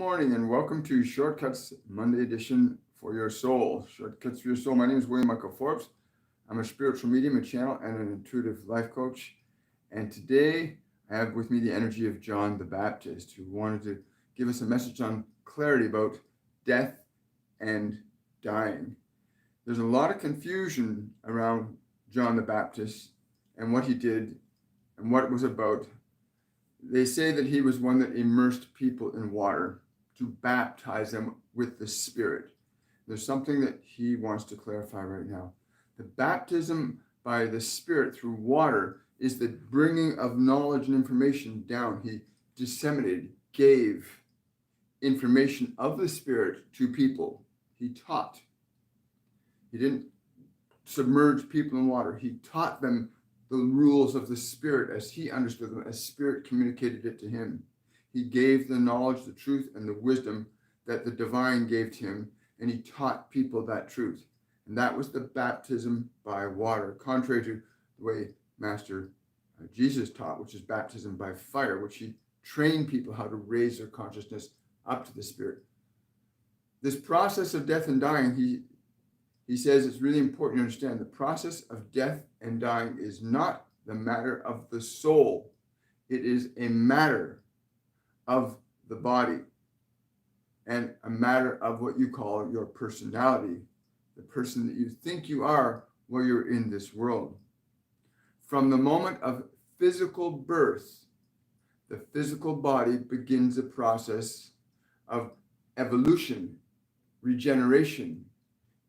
morning and welcome to Shortcuts Monday edition for your soul. Shortcuts for your soul. My name is William Michael Forbes. I'm a spiritual medium, a channel, and an intuitive life coach. And today I have with me the energy of John the Baptist, who wanted to give us a message on clarity about death and dying. There's a lot of confusion around John the Baptist and what he did and what it was about. They say that he was one that immersed people in water to baptize them with the Spirit. There's something that he wants to clarify right now. The baptism by the Spirit through water is the bringing of knowledge and information down. He disseminated, gave information of the Spirit to people. He taught. He didn't submerge people in water. He taught them the rules of the Spirit as he understood them, as Spirit communicated it to him. He gave the knowledge, the truth, and the wisdom that the divine gave to him, and he taught people that truth. And that was the baptism by water, contrary to the way Master Jesus taught, which is baptism by fire, which he trained people how to raise their consciousness up to the Spirit. This process of death and dying, he says it's really important to understand the process of death and dying is not the matter of the soul. It is a matter of the body and a matter of what you call your personality, the person that you think you are while you're in this world. From the moment of physical birth, the physical body begins a process of evolution, regeneration,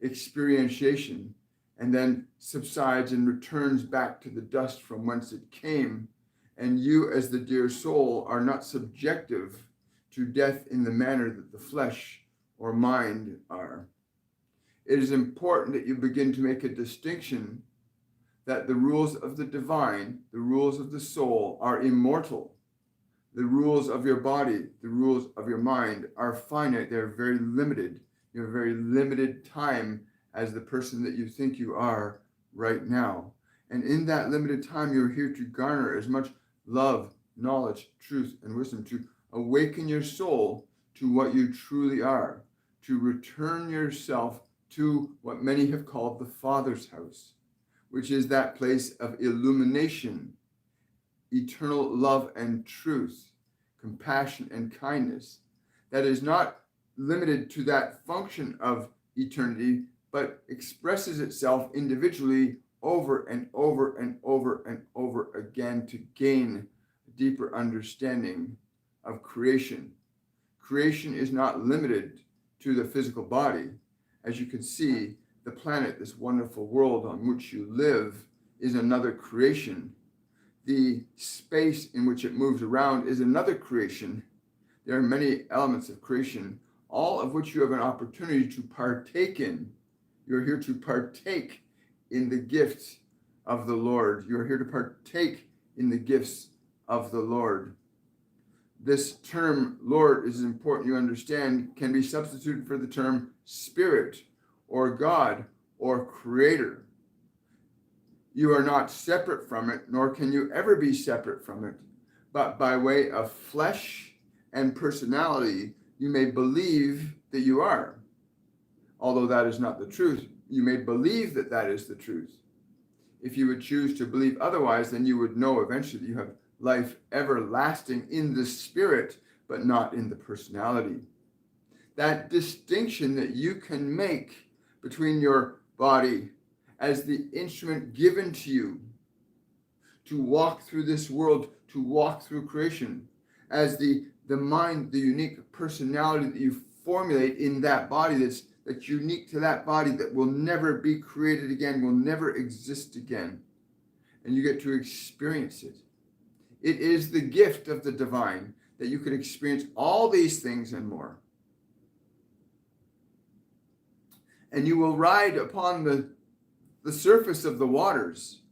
experientiation, and then subsides and returns back to the dust from whence it came. And you, as the dear soul, are not subjective to death in the manner that the flesh or mind are. It is important that you begin to make a distinction that the rules of the divine, the rules of the soul, are immortal. The rules of your body, the rules of your mind are finite. They're very limited. You have a very limited time as the person that you think you are right now. And in that limited time, you're here to garner as much love, knowledge, truth, and wisdom, to awaken your soul to what you truly are, to return yourself to what many have called the Father's house, which is that place of illumination, eternal love and truth, compassion and kindness. That is not limited to that function of eternity, but expresses itself individually over and over and over and over again to gain a deeper understanding of creation. Creation is not limited to the physical body. As you can see, the planet, this wonderful world on which you live, is another creation. The space in which it moves around is another creation. There are many elements of creation, all of which you have an opportunity to partake in. You're here to partake in the gifts of the Lord. You're here to partake in the gifts of the Lord. This term, Lord, is important you understand, can be substituted for the term Spirit or God or Creator. You are not separate from it, nor can you ever be separate from it. But by way of flesh and personality, you may believe that you are. Although that is not the truth, you may believe that that is the truth. If you would choose to believe otherwise, then you would know eventually that you have life everlasting in the spirit, but not in the personality. That distinction that you can make between your body as the instrument given to you to walk through this world, to walk through creation, as the mind, the unique personality that you formulate in that body that's unique to that body, that will never be created again, will never exist again. And you get to experience it. It is the gift of the divine that you can experience all these things and more. And you will ride upon the surface of the waters,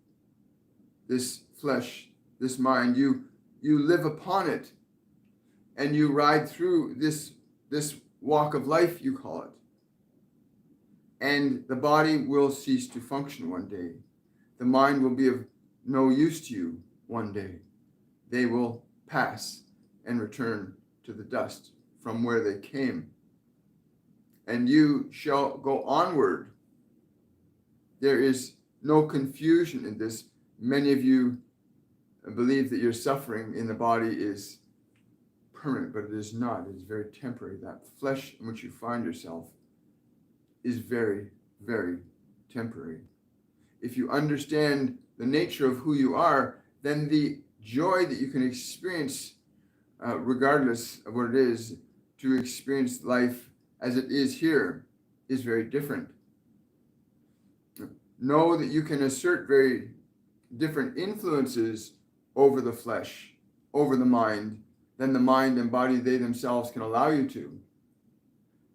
this flesh, this mind. You live upon it, and you ride through this walk of life, you call it. And the body will cease to function one day. The mind will be of no use to you one day. They will pass and return to the dust from where they came, and you shall go onward. There is no confusion in this. Many of you believe that your suffering in the body is permanent, but it is not. It is very temporary. That flesh in which you find yourself is very, very temporary. If you understand the nature of who you are, then the joy that you can experience, regardless of what it is, to experience life as it is here, is very different. Know that you can assert very different influences over the flesh, over the mind, than the mind and body they themselves can allow you to.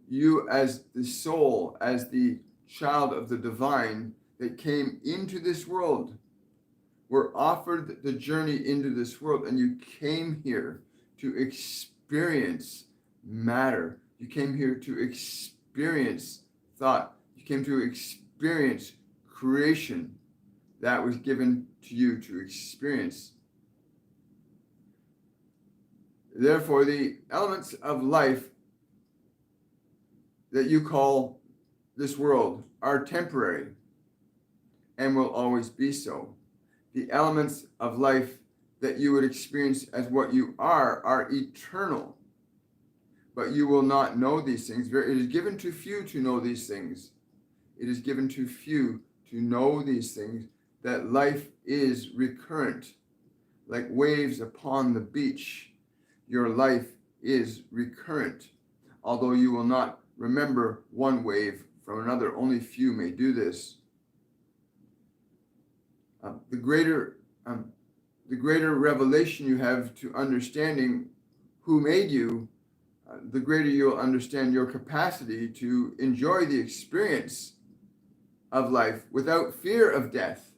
You, as the soul, as the child of the divine that came into this world, were offered the journey into this world, and you came here to experience matter. You came here to experience thought. You came to experience creation that was given to you to experience. Therefore, the elements of life that you call this world are temporary and will always be so. The elements of life that you would experience as what you are eternal. But you will not know these things. It is given to few to know these things. It is given to few to know these things, that life is recurrent, like waves upon the beach. Your life is recurrent, although you will not remember one wave from another. Only few may do this. The greater revelation you have to understanding who made you, the greater you'll understand your capacity to enjoy the experience of life without fear of death.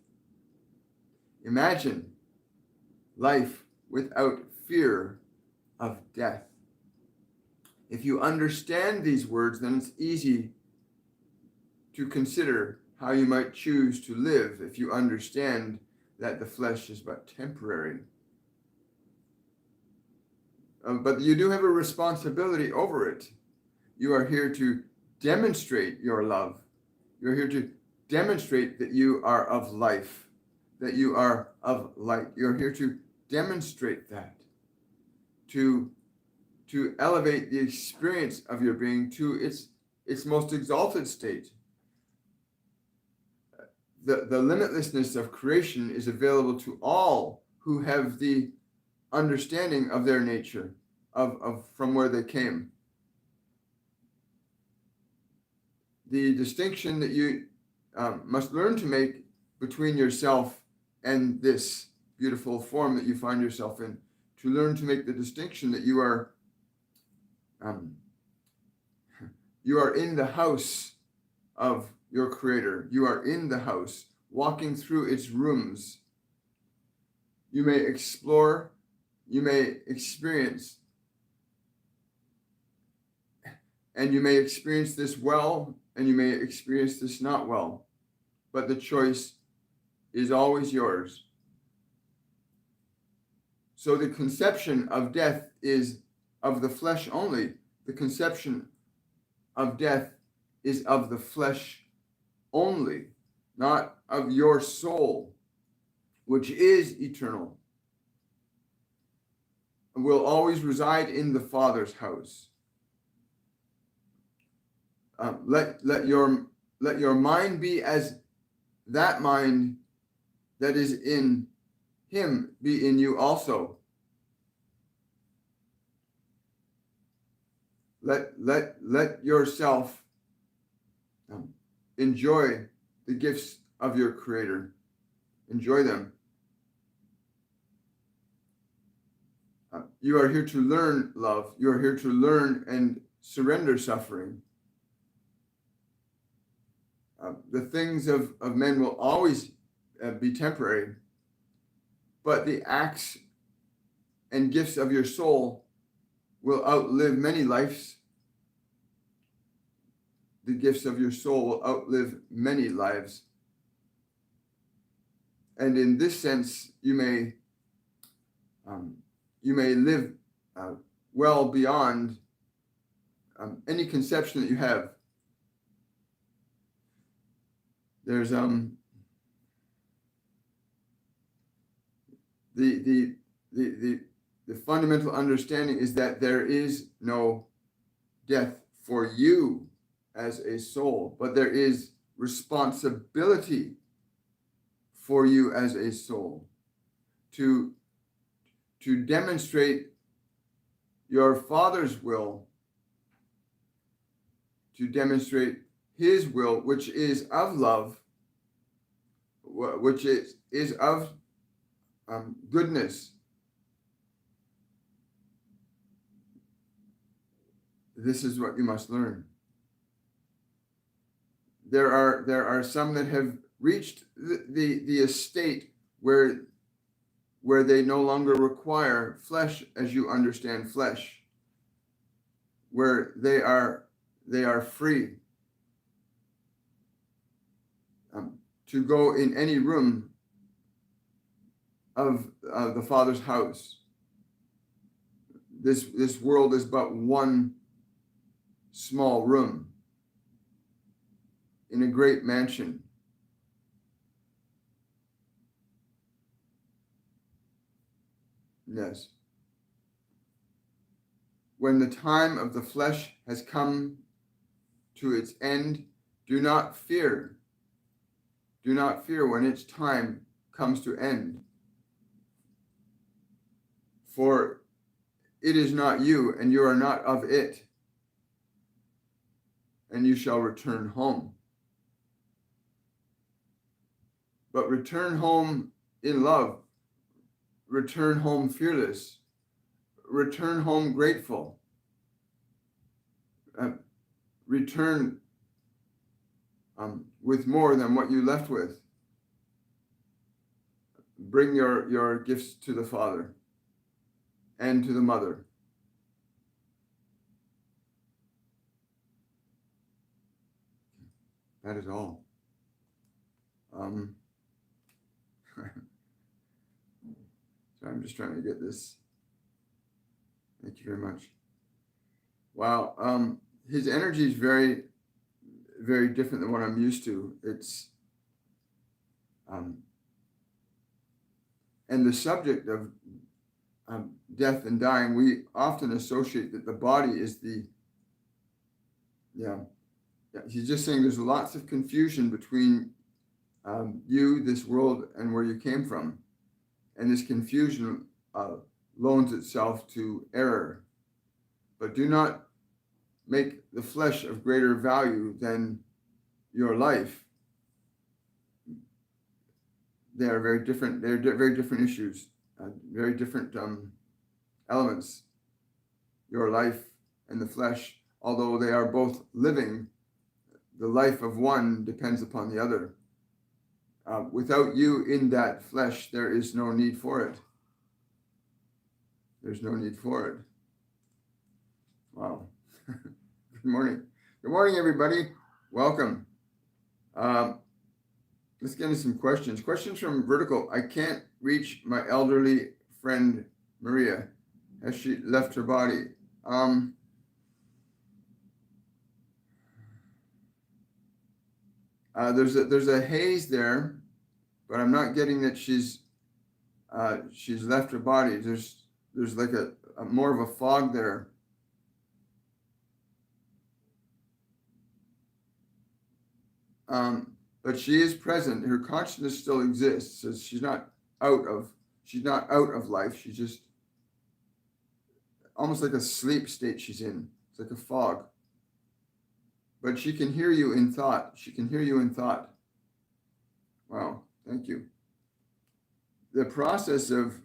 Imagine life without fear of death. If you understand these words, then it's easy to consider how you might choose to live if you understand that the flesh is but temporary. But you do have a responsibility over it. You are here to demonstrate your love. You're here to demonstrate that you are of life, that you are of light. You're here to demonstrate that, to elevate the experience of your being to its most exalted state. The limitlessness of creation is available to all who have the understanding of their nature, of from where they came. The distinction that you must learn to make between yourself and this beautiful form that you find yourself in, to learn to make the distinction that you are in the house of your Creator. You are in the house, walking through its rooms. You may explore, you may experience, and you may experience this well, and you may experience this not well, but the choice is always yours. So the conception of death is of the flesh only. The conception of death is of the flesh only, not of your soul, which is eternal, and will always reside in the Father's house. Let your mind be as that mind that is in Him be in you also. Let yourself enjoy the gifts of your Creator. Enjoy them. You are here to learn love. You are here to learn and surrender suffering. The things of men will always be temporary, but the acts and gifts of your soul will outlive many lives. The gifts of your soul will outlive many lives. And in this sense, you may live well beyond any conception that you have. There's the fundamental understanding is that there is no death for you as a soul, but there is responsibility for you as a soul to demonstrate your Father's will, to demonstrate his will, which is of love, which is of goodness. This is what you must learn. There are some that have reached the estate where they no longer require flesh as you understand flesh, where they are free to go in any room of the Father's house. This world is but one small room in a great mansion. Yes. When the time of the flesh has come to its end, do not fear. Do not fear when its time comes to end. For it is not you, and you are not of it, and you shall return home. But return home in love. Return home fearless. Return home grateful. Return with more than what you left with. Bring your gifts to the Father and to the Mother. That is all. So I'm just trying to get this. Thank you very much. Wow. His energy is very, very different than what I'm used to. It's and the subject of death and dying, we often associate that the body is the, he's just saying there's lots of confusion between you, this world, and where you came from. And this confusion loans itself to error. But do not make the flesh of greater value than your life. They are very different. They're very different issues, very different elements. Your life and the flesh, although they are both living, the life of one depends upon the other. Without you in that flesh, there is no need for it. There's no need for it. Wow. Good morning. Good morning, everybody. Welcome. Let's get into some questions. Questions from Vertical. I can't reach my elderly friend, Maria. Has she left her body? There's a haze there, but I'm not getting that she's left her body. There's like a more of a fog there. But she is present. Her consciousness still exists. So she's not out of life. She's just almost like a sleep state she's in. It's like a fog. But she can hear you in thought. She can hear you in thought. Wow, thank you. The process of,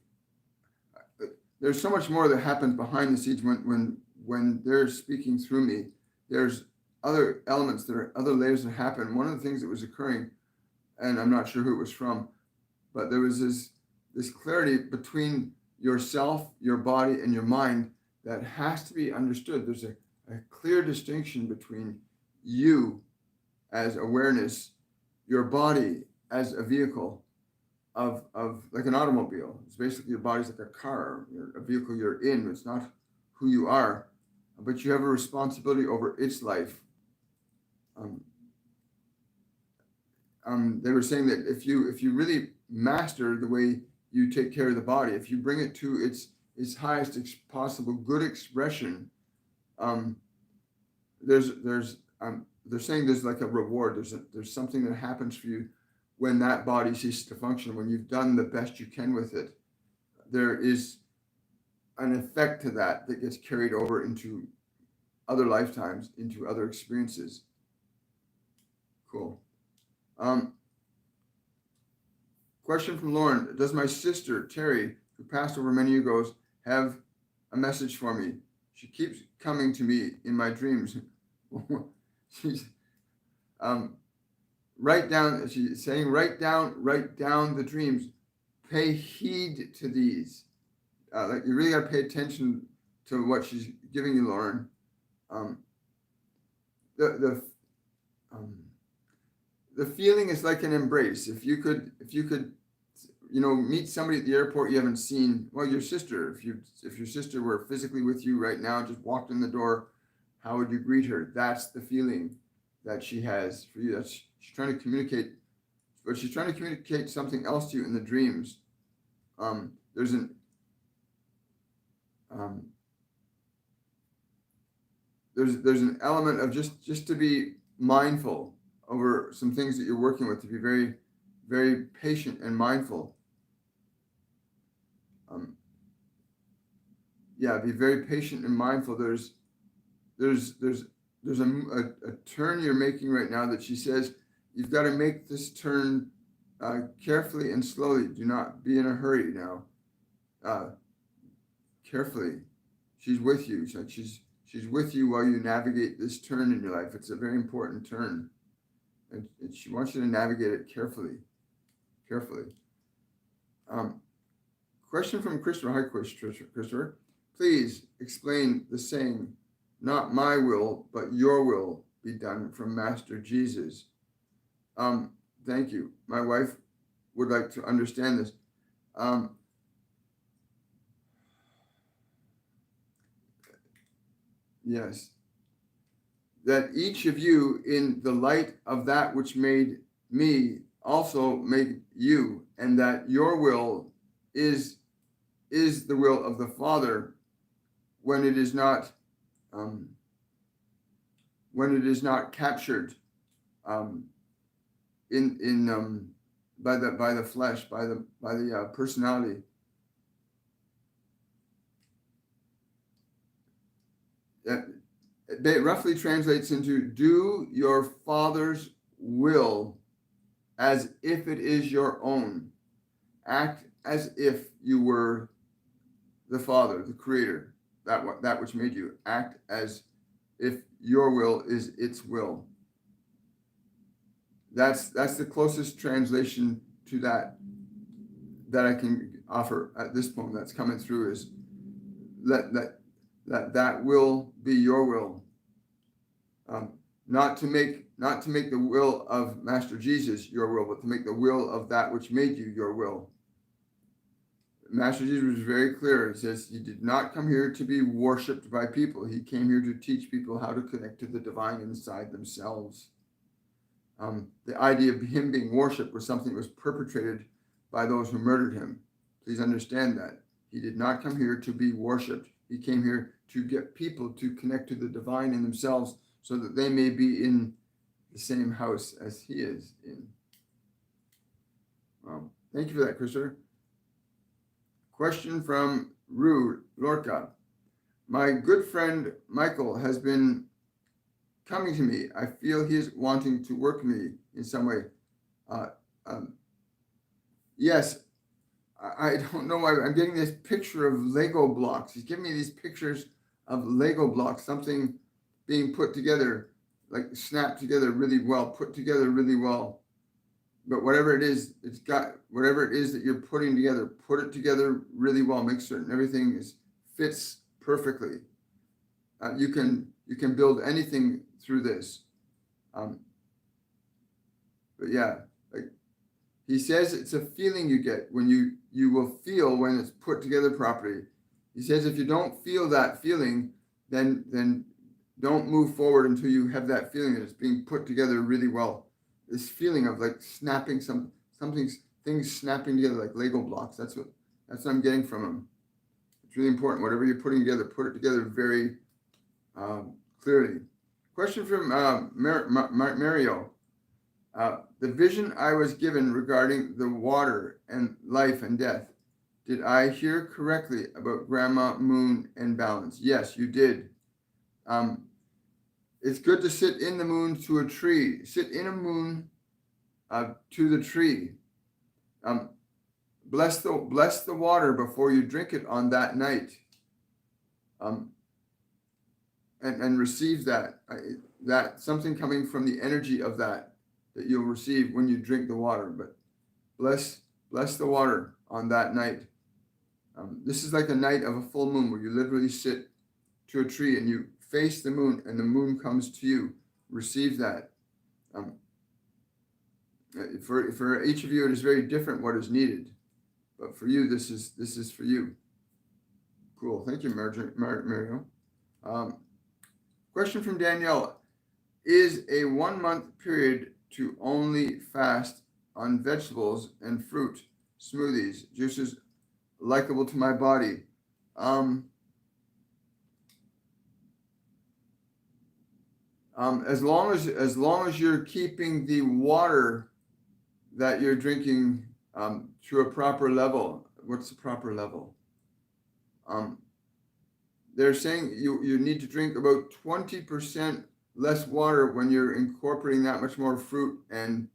there's so much more that happens behind the scenes when they're speaking through me. There's other elements, there are other layers that happen. One of the things that was occurring, and I'm not sure who it was from, but there was this clarity between yourself, your body, and your mind that has to be understood. There's a clear distinction between you as awareness, your body as a vehicle of like an automobile. It's basically your body's like a car, a vehicle you're in. It's not who you are. but you have a responsibility over its life. They were saying that if you really master the way you take care of the body, if you bring it to its highest possible good expression, there's they're saying there's like a reward. There's something that happens for you when that body ceases to function, when you've done the best you can with it. There is an effect to that gets carried over into other lifetimes, into other experiences. Cool. Question from Lauren. Does my sister, Terry, who passed over many years ago, have a message for me? She keeps coming to me in my dreams. She's she's saying, write down the dreams. Pay heed to these. Like you really got to pay attention to what she's giving you, Lauren. The feeling is like an embrace. If you could, meet somebody at the airport you haven't seen, well, your sister. If your sister were physically with you right now, just walked in the door, how would you greet her? That's the feeling that she has for you. She's trying to communicate, but she's trying to communicate something else to you in the dreams. There's an element of just to be mindful over some things that you're working with, to be very, very patient and mindful. Be very patient and mindful. There's a turn you're making right now that she says you've got to make this turn carefully and slowly. Do not be in a hurry now. Carefully. She's with you. She's with you while you navigate this turn in your life. It's a very important turn. And she wants you to navigate it carefully. Question from Christopher. Hi, Christopher. Please explain the saying, not my will, but your will be done, from Master Jesus. Thank you. My wife would like to understand this. Yes. That each of you, in the light of that which made me, also made you, and that your will is the will of the Father when it is not captured by the flesh, by the personality. It roughly translates into, do your Father's will as if it is your own. Act as if you were the Father, the Creator, that which made you. Act as if your will is its will. That's the closest translation to that I can offer at this point. That's coming through is that will be your will. Not to make the will of Master Jesus your will, but to make the will of that which made you your will. Master Jesus was very clear. He says he did not come here to be worshipped by people. He came here to teach people how to connect to the divine inside themselves. The idea of him being worshipped was something that was perpetrated by those who murdered him. Please understand that. He did not come here to be worshipped. He came here to get people to connect to the divine in themselves so that they may be in the same house as he is in. Thank you for that, Christopher. Question from Rue Lorca. My good friend Michael has been coming to me. I feel he is wanting to work me in some way. Yes, I don't know why I'm getting this picture of Lego blocks. He's giving me these pictures of Lego blocks, something being put together, like snapped together really well, put together really well. But whatever it is, whatever it is that you're putting together, put it together really well. Make certain everything fits perfectly. You can build anything through this. But yeah, like he says, it's a feeling you get when you will feel when it's put together properly. He says if you don't feel that feeling, then don't move forward until you have that feeling that it's being put together really well. This feeling of like snapping things snapping together like Lego blocks. That's what I'm getting from them. It's really important. Whatever you're putting together, put it together very clearly. Question from Mario. The vision I was given regarding the water and life and death. Did I hear correctly about Grandma, Moon, and balance? Yes, you did. It's good to sit in the moon to a tree. Sit in a moon to the tree. Bless the water before you drink it on that night. And receive that something coming from the energy of that you'll receive when you drink the water. But bless the water on that night. This is like a night of a full moon where you literally sit to a tree and you face the moon and the moon comes to you. Receive that. For each of you, it is very different what is needed. But for you, this is for you. Cool. Thank you, Mario. Question from Danielle. Is a 1 month period to only fast on vegetables and fruit, smoothies, juices likable to my body? As long as you're keeping the water that you're drinking to a proper level. What's the proper level? They're saying you need to drink about 20% less water when you're incorporating that much more fruit and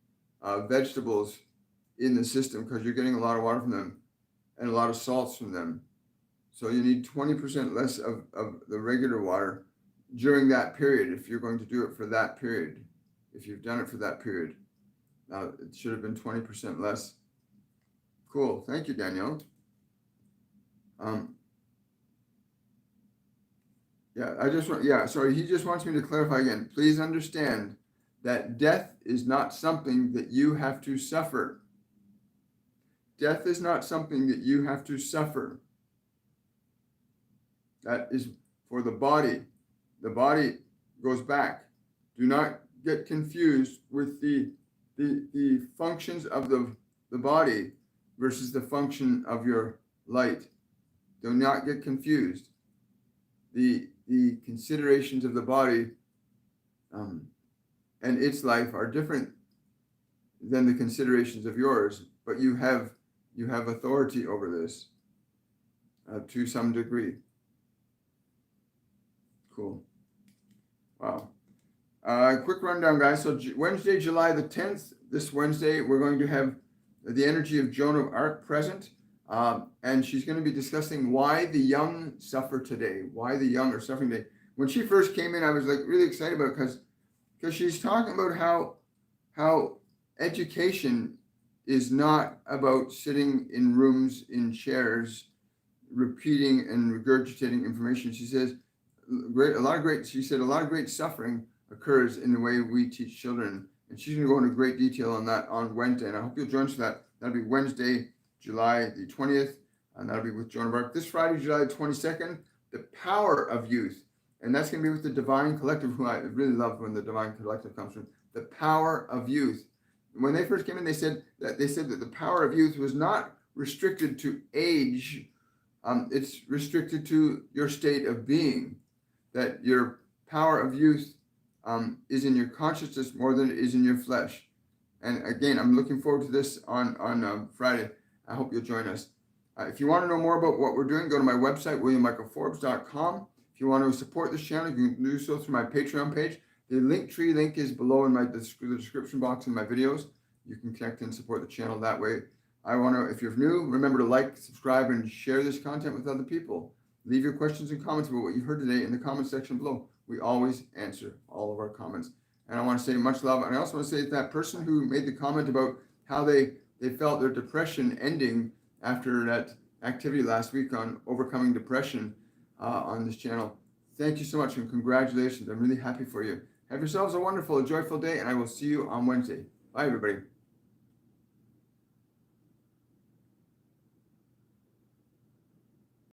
vegetables in the system, because you're getting a lot of water from them and a lot of salts from them. So you need 20% less of the regular water during that period if you're going to do it for that period. If you've done it for that period. Now, it should have been 20% less. Cool. Thank you, Danielle. He just wants me to clarify again. Please understand that death is not something that you have to suffer. Death is not something that you have to suffer. That is for the body. The body goes back. Do not get confused with the functions of the body versus the function of your light. Do not get confused. The considerations of the body and its life are different than the considerations of yours, but you have authority over this to some degree. Cool. Wow. Quick rundown, guys. So Wednesday, July the 10th, this Wednesday, we're going to have the energy of Joan of Arc present. And she's going to be discussing why the young suffer today, why the young are suffering today. When she first came in, I was like really excited about it because she's talking about how education is not about sitting in rooms in chairs, repeating and regurgitating information. She says a lot of great suffering occurs in the way we teach children. And she's going to go into great detail on that on Wednesday. And I hope you'll join us for that. That'll be Wednesday, July the 20th, and that'll be with Joan of Arc. This Friday, July the 22nd, the power of youth. And that's going to be with the Divine Collective, who I really love when the Divine Collective comes from. The power of youth. When they first came in, they said that the power of youth was not restricted to age. It's restricted to your state of being. That your power of youth is in your consciousness more than it is in your flesh. And again, I'm looking forward to this on Friday. I hope you'll join us. If you want to know more about what we're doing, go to my website, williammichaelforbes.com. If you want to support this channel, you can do so through my Patreon page. The Linktree link is below in the description box in my videos. You can connect and support the channel that way. If you're new, remember to like, subscribe, and share this content with other people. Leave your questions and comments about what you heard today in the comment section below. We always answer all of our comments. And I want to say much love. And I also want to say that person who made the comment about how they felt their depression ending after that activity last week on overcoming depression on this channel. Thank you so much and congratulations. I'm really happy for you. Have yourselves a wonderful, joyful day, and I will see you on Wednesday. Bye, everybody.